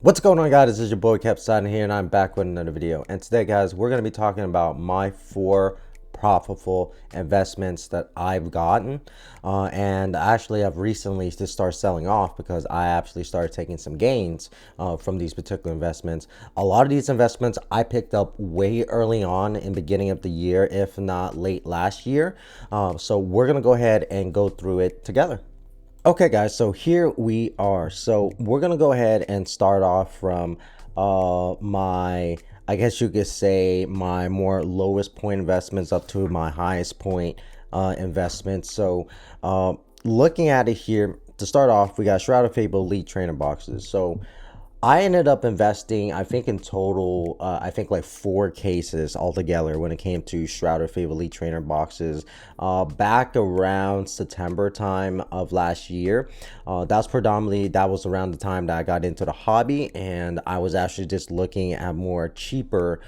What's going on, guys? This is your boy Captain here, and I'm back with another video. And today, guys, we're going to be talking about my 4 profitable investments that I've gotten. And actually, I've recently just started selling off because I actually started taking some gains from these particular investments. A lot of these investments I picked up way early on in the beginning of the year, if not late last year. So we're going to go ahead and go through it together. Okay, guys, so here we are. So we're gonna go ahead and start off from my, I guess you could say, my more lowest point investments up to my highest point investments. So looking at it here, to start off, we got Shroud of Fable Elite Trainer boxes. So I ended up investing, I think in total, I think like 4 cases altogether when it came to Shroud of Fable Elite Trainer boxes back around September time of last year. That was around the time that I got into the hobby, and I was actually just looking at more cheaper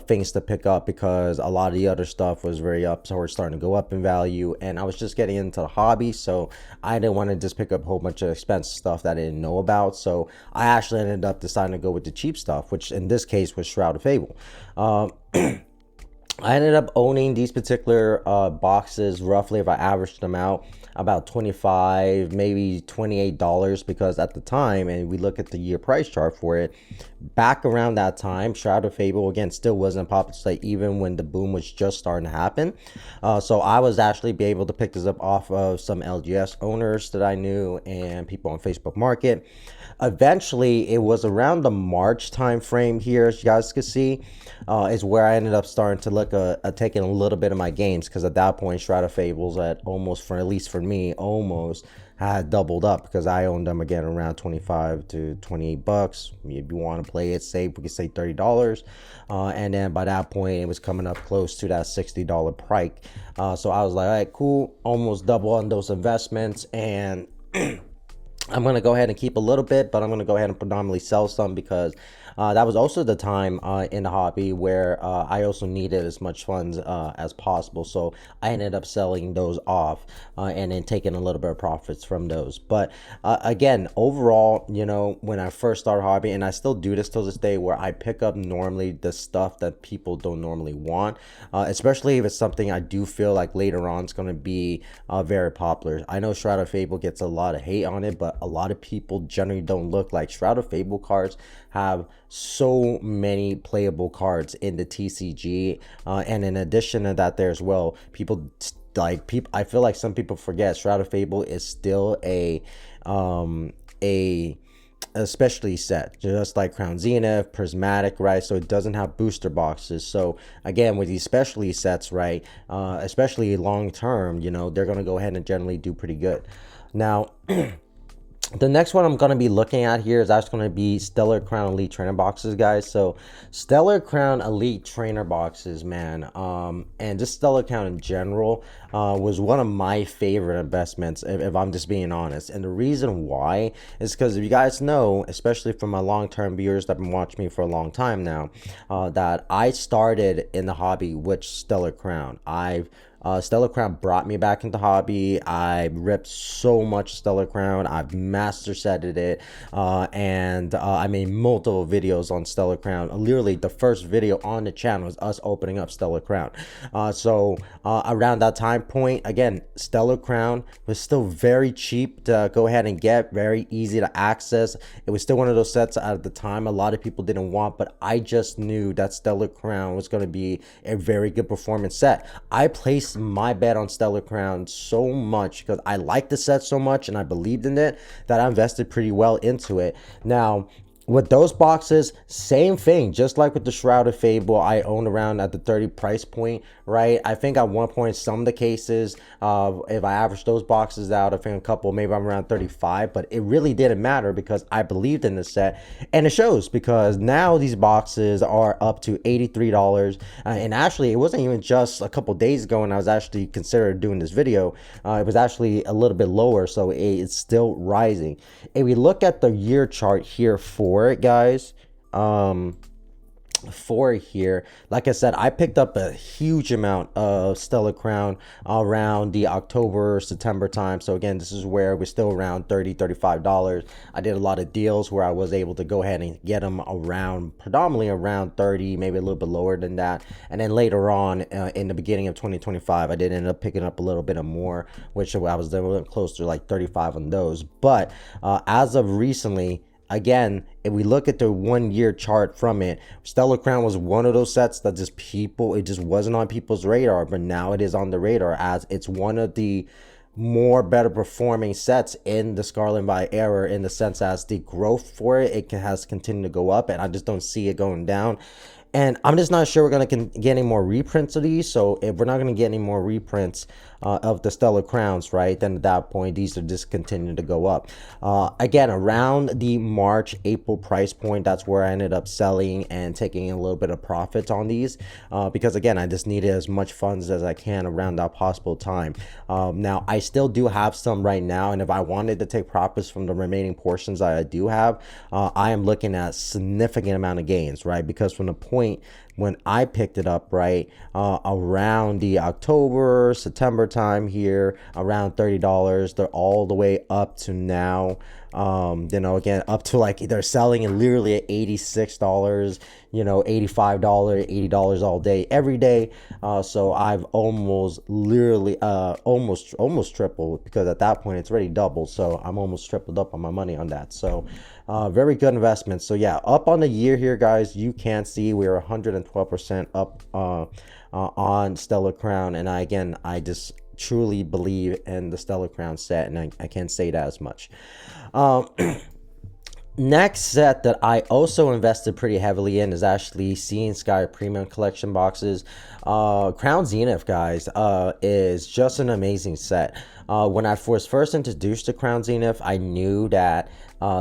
things to pick up because a lot of the other stuff was very up, so we're starting to go up in value, and I was just getting into the hobby, so I didn't want to just pick up a whole bunch of expensive stuff that I didn't know about. So I actually ended up deciding to go with the cheap stuff, which in this case was Shroud of Fable. I ended up owning these particular boxes roughly, if I averaged them out, about 25, maybe $28, because at the time, and we look at the year price chart for it, back around that time, Shroud of Fable again still wasn't popular, like even when the boom was just starting to happen. So I was actually be able to pick this up off of some LGS owners that I knew and people on Facebook Market. Eventually, it was around the March time frame here, as you guys can see, is where I ended up starting to look at taking a little bit of my gains, because at that point, Shroud of Fables at almost, for at least for me, almost had doubled up, because I owned them again around 25 to 28 bucks. If you want to play it safe, we could say $30. And then by that point, it was coming up close to that $60 price. So I was like, all right, cool, almost double on those investments. And I'm going to go ahead and keep a little bit, but I'm going to go ahead and predominantly sell some, because that was also the time in the hobby where I also needed as much funds as possible. So I ended up selling those off and then taking a little bit of profits from those. But again, overall, you know, when I first started hobby, and I still do this till this day, where I pick up normally the stuff that people don't normally want, especially if it's something I do feel like later on is going to be very popular. I know Shroud of Fable gets a lot of hate on it, but a lot of people generally don't look like Shroud of Fable cards have so many playable cards in the TCG, and in addition to that, there as well, I feel like some people forget Shroud of Fable is still a specialty set, just like Crown Zenith, Prismatic, right? So it doesn't have booster boxes. So again, with these specialty sets, right, especially long term, you know, they're going to go ahead and generally do pretty good. Now the next one I'm going to be looking at here is actually going to be Stellar Crown Elite Trainer boxes, guys. So Stellar Crown Elite Trainer boxes, man, and just Stellar Crown in general was one of my favorite investments, if I'm just being honest. And the reason why is because, if you guys know, especially from my long-term viewers that have been watching me for a long time now, that I started in the hobby with Stellar Crown. Stellar Crown brought me back into hobby. I ripped so much Stellar Crown. I've master setted it, and I made multiple videos on Stellar Crown. Literally, the first video on the channel was us opening up Stellar Crown. So around that time point, again, Stellar Crown was still very cheap to go ahead and get, very easy to access. It was still one of those sets at the time a lot of people didn't want, but I just knew that Stellar Crown was going to be a very good performance set. I placed my bet on Stellar Crown so much because I liked the set so much and I believed in it, that I invested pretty well into it. Now, with those boxes, same thing, just like with the Shroud of Fable, I owned around at the 30 price point, right? I think at one point, some of the cases, if I average those boxes out, I think a couple, maybe I'm around 35, but it really didn't matter because I believed in the set, and it shows, because now these boxes are up to $83, and actually, it wasn't even just a couple days ago when I was actually considering doing this video. It was actually a little bit lower, so it's still rising. If we look at the year chart here for it, guys, for here. Like I said, I picked up a huge amount of Stellar Crown around the October September time. So again, this is where we're still around $30-$35. I did a lot of deals where I was able to go ahead and get them around, predominantly around 30, maybe a little bit lower than that. And then later on in the beginning of 2025, I did end up picking up a little bit of more, which I was a little close to like 35 on those. But as of recently, again, if we look at the 1 year chart from it, Stellar Crown was one of those sets that it just wasn't on people's radar, but now it is on the radar as it's one of the more better performing sets in the Scarlet Violet era, in the sense as the growth for it has continued to go up, and I just don't see it going down. And I'm just not sure we're going to get any more reprints of these. So if we're not going to get any more reprints of the Stellar Crowns, right, then at that point, these are just continuing to go up. Again, around the March, April price point, that's where I ended up selling and taking a little bit of profits on these. Because again, I just needed as much funds as I can around that possible time. Now, I still do have some right now. And if I wanted to take profits from the remaining portions I do have, I am looking at significant amount of gains, right? Because from the point when I picked it up, right, around the October, September time here, around $30, they're all the way up to now, you know, again, up to like, they're selling it literally at $86, you know, $85, $80 all day, every day. So I've almost literally, almost tripled, because at that point it's already doubled. So I'm almost tripled up on my money on that. So very good investment. So yeah, up on the year here, guys, you can see we're 112% up on Stellar Crown. And I just truly believe in the Stellar Crown set, and I can't say that as much. Next set that I also invested pretty heavily in is actually Seeing Sky Premium Collection boxes. Crown Zenith, guys, is just an amazing set. When I was first introduced to Crown Zenith, I knew that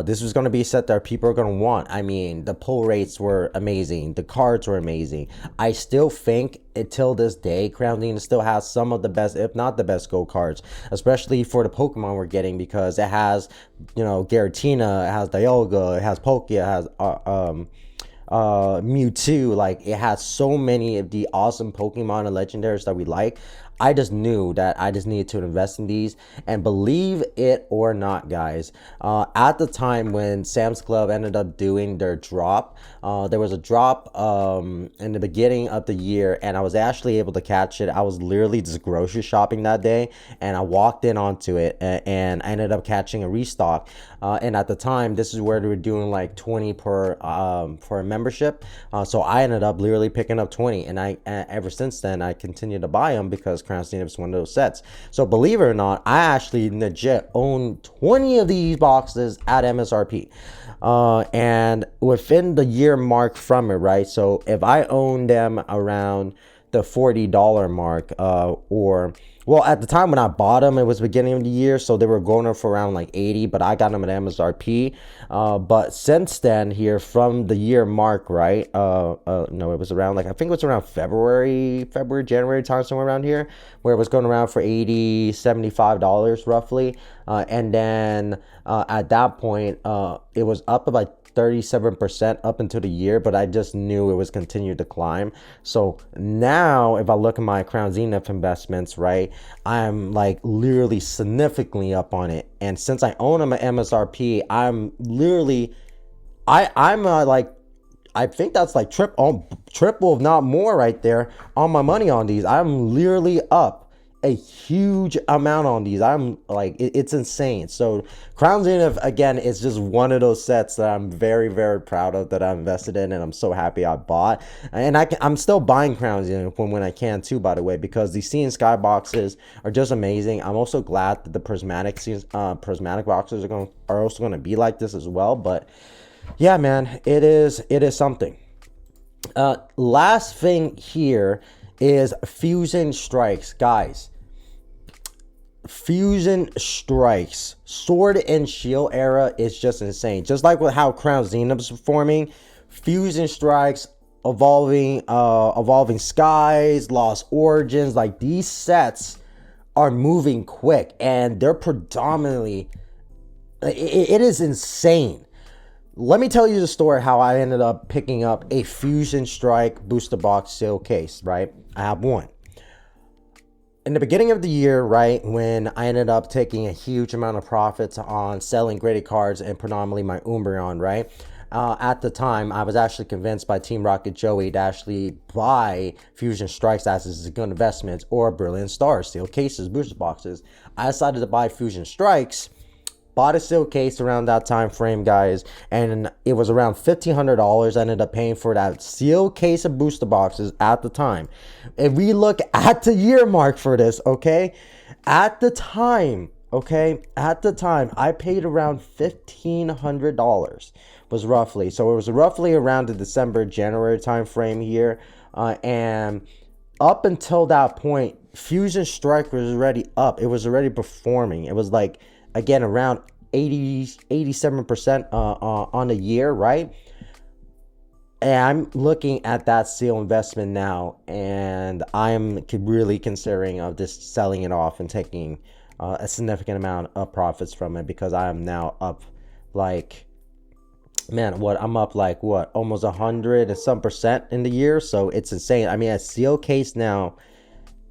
this was going to be a set that people are going to want. I mean, the pull rates were amazing. The cards were amazing. I still think until this day, Crown Zenith still has some of the best, if not the best, gold cards, especially for the Pokemon we're getting, because it has, you know, Giratina, it has Dialga, it has Poke, it has Mewtwo. Like, it has so many of the awesome Pokemon and legendaries that we like. I just knew that I just needed to invest in these. And believe it or not, guys, at the time when Sam's Club ended up doing their drop, there was a drop in the beginning of the year, and I was actually able to catch it. I was literally just grocery shopping that day, and I walked in onto it, and I ended up catching a restock. And at the time, this is where they were doing like 20 per for a membership. So I ended up literally picking up 20, and ever since then I continued to buy them, because Crown Zenith is one of those sets. So believe it or not, I actually legit own 20 of these boxes at MSRP. And within the year mark from it, right? So if I own them around the $40 mark, or, well, at the time when I bought them, it was beginning of the year, so they were going up for around like 80, but I got them at MSRP. But since then, here from the year mark, right? No, it was around like, I think it was around February, January time, somewhere around here, where it was going around for $80, $75 roughly. And then at that point, it was up about 37% up into the year, but I just knew it was continued to climb. So now if I look at my Crown Zenith investments, right, I'm like literally significantly up on it. And since I own them at MSRP, I'm literally, I'm like, I think that's like triple if not more right there on my money on these. I'm literally up a huge amount on these. I'm like, it's insane. So Crown Zenith, again, is just one of those sets that I'm very, very proud of, that I invested in, and I'm so happy I bought. And I'm still buying Crown Zenith when I can too, by the way, because the Seeing Sky boxes are just amazing. I'm also glad that the prismatic boxes are also going to be like this as well. But yeah, man, it is something. Last thing here is Fusion Strikes, guys. Fusion Strikes, Sword and Shield era is just insane. Just like with how Crown Zenith is performing, Fusion Strikes, Evolving Skies, Lost Origins, like these sets are moving quick, and they're predominantly, it is insane. Let me tell you the story how I ended up picking up a Fusion Strike booster box seal case, right? I have one. In the beginning of the year, right, when I ended up taking a huge amount of profits on selling graded cards and predominantly my Umbreon, right? At the time, I was actually convinced by Team Rocket Joey to actually buy Fusion Strikes as good investments or Brilliant Stars, seal cases, booster boxes. I decided to buy Fusion Strikes. Bought a seal case around that time frame, guys, and it was around $1,500. I ended up paying for that seal case of booster boxes at the time. If we look at the year mark for this, okay, at the time, I paid around $1,500. Was roughly, so it was roughly around the December, January time frame here, and up until that point, Fusion Strike was already up. It was already performing. It was like, again, around 87% on the year, right? And I'm looking at that seal investment now, and I'm really considering of just selling it off and taking a significant amount of profits from it, because I am now up like, man, I'm up like almost 100 and some percent in the year. So it's insane. I mean, a seal case now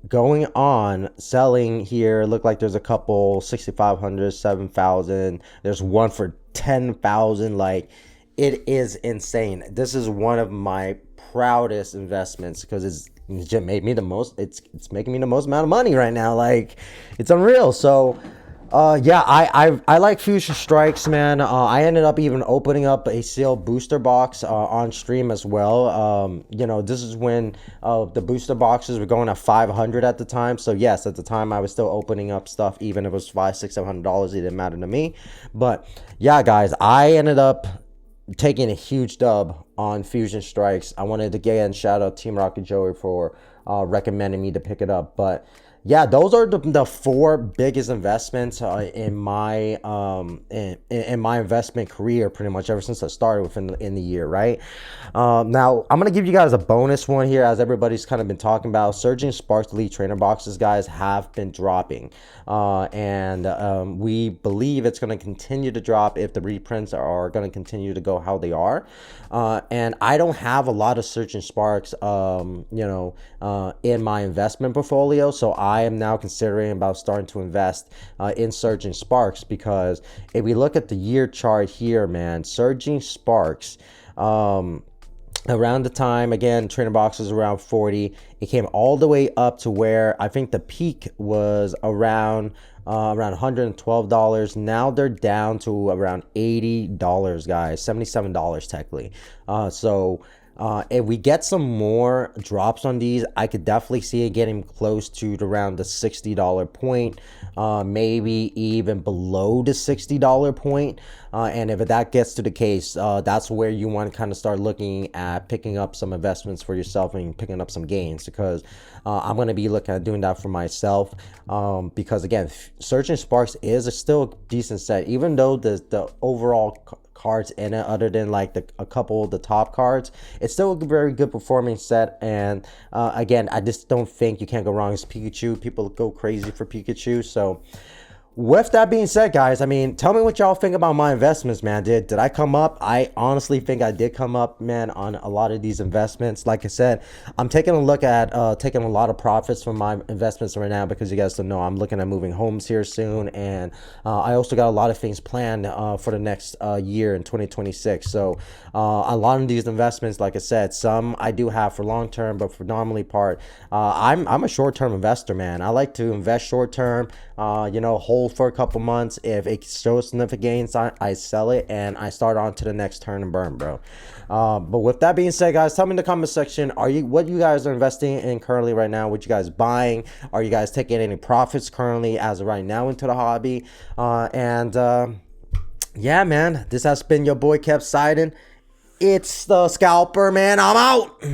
going on selling here, look like there's a couple 6,500, 7,000. There's one for 10,000. Like, it is insane. This is one of my proudest investments because it's made me the most. It's making me the most amount of money right now. Like, it's unreal. So yeah, I like Fusion Strikes, man. I ended up even opening up a sealed booster box on stream as well. You know, this is when the booster boxes were going at 500 at the time. So yes, at the time I was still opening up stuff, even if it was $500, $600, $700. It didn't matter to me. But yeah, guys, I ended up taking a huge dub on Fusion Strikes. I wanted to again shout out Team Rocket Joey for recommending me to pick it up. But yeah, those are the four biggest investments in my in my investment career, pretty much ever since I started within in the year, right? Now I'm gonna give you guys a bonus one here, as everybody's kind of been talking about. Surging Sparks Elite Trainer boxes, guys, have been dropping, and we believe it's gonna continue to drop if the reprints are gonna continue to go how they are. And I don't have a lot of Surging Sparks, you know, in my investment portfolio, so I am now considering about starting to invest in Surging Sparks, because if we look at the year chart here, man, Surging Sparks, around the time, again, trainer boxes around 40, it came all the way up to where I think the peak was around $112. Now they're down to around $80, guys, $77 technically. So if we get some more drops on these, I could definitely see it getting close to around the $60 point, maybe even below the $60 point. And if that gets to the case, that's where you want to kind of start looking at picking up some investments for yourself and picking up some gains, because I'm going to be looking at doing that for myself, because again, Surging Sparks is still a decent set, even though the overall cards in it, other than like a couple of the top cards, it's still a very good performing set. And again, I just don't think you can't go wrong. It's Pikachu. People go crazy for Pikachu. So with that being said, guys, I mean, tell me what y'all think about my investments, man. Did I come up? I honestly think I did come up, man, on a lot of these investments. Like I said, I'm taking a look at taking a lot of profits from my investments right now, because you guys don't know, I'm looking at moving homes here soon, and I also got a lot of things planned for the next year in 2026. So a lot of these investments, like I said, some I do have for long term, but for predominantly part, I'm a short term investor, man. I like to invest short term, you know, hold for a couple months. If it shows significant gains, I sell it and I start on to the next turn and burn, bro. But with that being said, guys, tell me in the comment section, what you guys are investing in currently right now? What you guys buying? Are you guys taking any profits currently as of right now into the hobby? Yeah, man, this has been your boy Kev Sidon. It's the Scalper, man. I'm out.